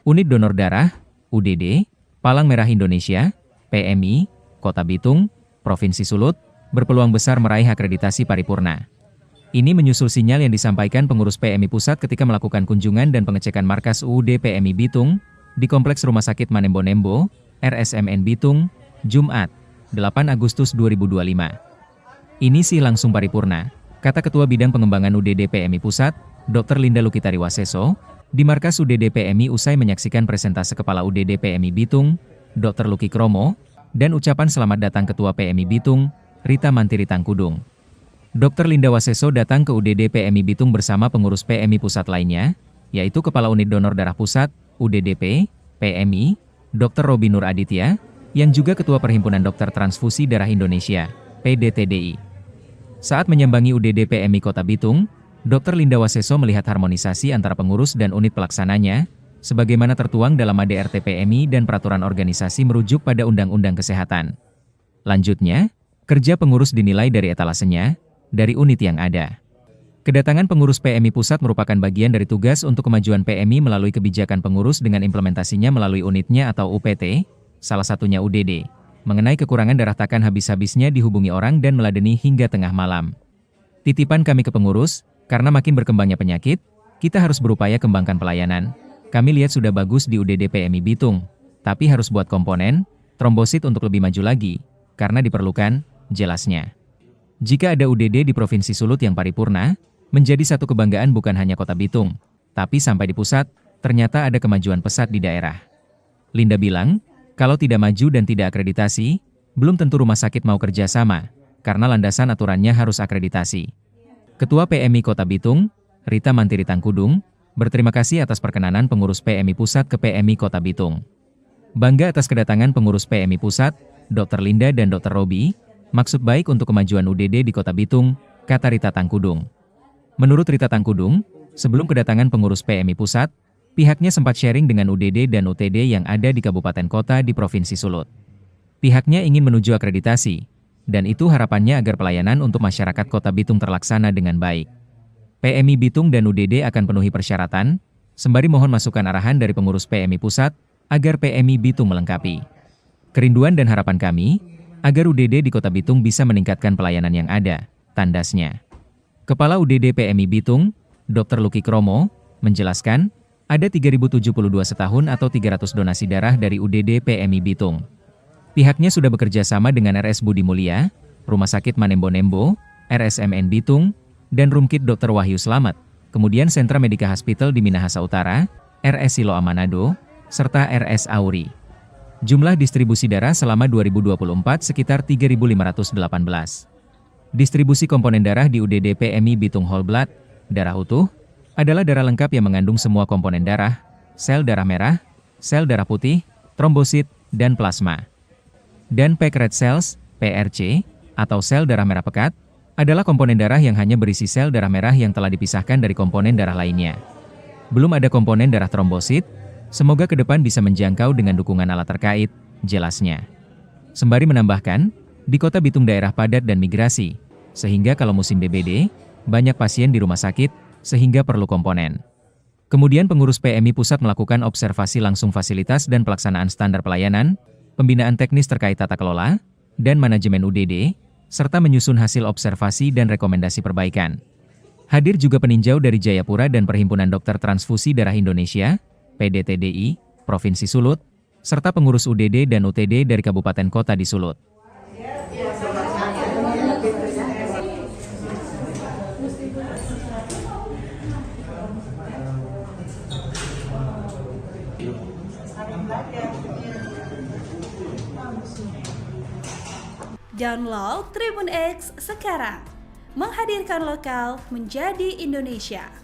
Unit Donor Darah, UDD, Palang Merah Indonesia, PMI, Kota Bitung, Provinsi Sulut, berpeluang besar meraih akreditasi paripurna. Ini menyusul sinyal yang disampaikan pengurus PMI Pusat ketika melakukan kunjungan dan pengecekan markas UUD PMI Bitung di Kompleks Rumah Sakit Manembo-Nembo, RSMN Bitung, Jumat, 8 Agustus 2025. Ini sih langsung paripurna, kata Ketua Bidang Pengembangan UDD PMI Pusat, Dr. Linda Lukitari Waseso, di markas UDD PMI usai menyaksikan presentase Kepala UDD PMI Bitung, Dr. Luki Kromo, dan ucapan selamat datang Ketua PMI Bitung, Rita Mantiri Tangkudung. Dr. Linda Waseso datang ke UDD PMI Bitung bersama pengurus PMI Pusat lainnya, yaitu Kepala Unit Donor Darah Pusat, UDDP, PMI, Dr. Robi Nur Aditya, yang juga Ketua Perhimpunan Dokter Transfusi Darah Indonesia, PDTDI. Saat menyambangi UDD PMI Kota Bitung, Dr. Linda Waseso melihat harmonisasi antara pengurus dan unit pelaksananya, sebagaimana tertuang dalam ADRT PMI dan peraturan organisasi merujuk pada Undang-Undang Kesehatan. Lanjutnya, kerja pengurus dinilai dari etalasenya, dari unit yang ada. Kedatangan pengurus PMI Pusat merupakan bagian dari tugas untuk kemajuan PMI melalui kebijakan pengurus dengan implementasinya melalui unitnya atau UPT, salah satunya UDD. Mengenai kekurangan darah takkan habis-habisnya dihubungi orang dan meladeni hingga tengah malam. Titipan kami ke pengurus, karena makin berkembangnya penyakit, kita harus berupaya kembangkan pelayanan. Kami lihat sudah bagus di UDD PMI Bitung, tapi harus buat komponen, trombosit untuk lebih maju lagi, karena diperlukan, jelasnya. Jika ada UDD di Provinsi Sulut yang paripurna, menjadi satu kebanggaan bukan hanya Kota Bitung, tapi sampai di pusat, ternyata ada kemajuan pesat di daerah. Linda bilang, kalau tidak maju dan tidak akreditasi, belum tentu rumah sakit mau kerjasama, karena landasan aturannya harus akreditasi. Ketua PMI Kota Bitung, Rita Mantiri Tangkudung, berterima kasih atas perkenanan pengurus PMI Pusat ke PMI Kota Bitung. Bangga atas kedatangan pengurus PMI Pusat, Dr. Linda dan Dr. Robi, maksud baik untuk kemajuan UDD di Kota Bitung, kata Rita Tangkudung. Menurut Rita Tangkudung, sebelum kedatangan pengurus PMI Pusat, pihaknya sempat sharing dengan UDD dan UTD yang ada di kabupaten kota di Provinsi Sulut. Pihaknya ingin menuju akreditasi, dan itu harapannya agar pelayanan untuk masyarakat Kota Bitung terlaksana dengan baik. PMI Bitung dan UDD akan penuhi persyaratan, sembari mohon masukan arahan dari pengurus PMI Pusat, agar PMI Bitung melengkapi. Kerinduan dan harapan kami, agar UDD di Kota Bitung bisa meningkatkan pelayanan yang ada, tandasnya. Kepala UDD PMI Bitung, Dr. Luki Kromo, menjelaskan, ada 3.072 setahun atau 300 donasi darah dari UDD PMI Bitung. Pihaknya sudah bekerja sama dengan RS Budi Mulia, Rumah Sakit Manembo-Nembo, RSMN Bitung, dan Rumkit Dr. Wahyu Slamet, kemudian Sentra Medika Hospital di Minahasa Utara, RS Siloam Manado, serta RS Auri. Jumlah distribusi darah selama 2024 sekitar 3.518. Distribusi komponen darah di UDD PMI Bitung Whole Blood, darah utuh, adalah darah lengkap yang mengandung semua komponen darah, sel darah merah, sel darah putih, trombosit, dan plasma. Dan packed red cells, PRC, atau sel darah merah pekat, adalah komponen darah yang hanya berisi sel darah merah yang telah dipisahkan dari komponen darah lainnya. Belum ada komponen darah trombosit, semoga ke depan bisa menjangkau dengan dukungan alat terkait, jelasnya. Sembari menambahkan, di Kota Bitung daerah padat dan migrasi, sehingga kalau musim DBD, banyak pasien di rumah sakit, sehingga perlu komponen. Kemudian pengurus PMI Pusat melakukan observasi langsung fasilitas dan pelaksanaan standar pelayanan, pembinaan teknis terkait tata kelola, dan manajemen UDD, serta menyusun hasil observasi dan rekomendasi perbaikan. Hadir juga peninjau dari Jayapura dan Perhimpunan Dokter Transfusi Darah Indonesia, PDTDI, Provinsi Sulut, serta pengurus UDD dan UTD dari kabupaten kota di Sulut. Download Tribun X sekarang, menghadirkan lokal menjadi Indonesia.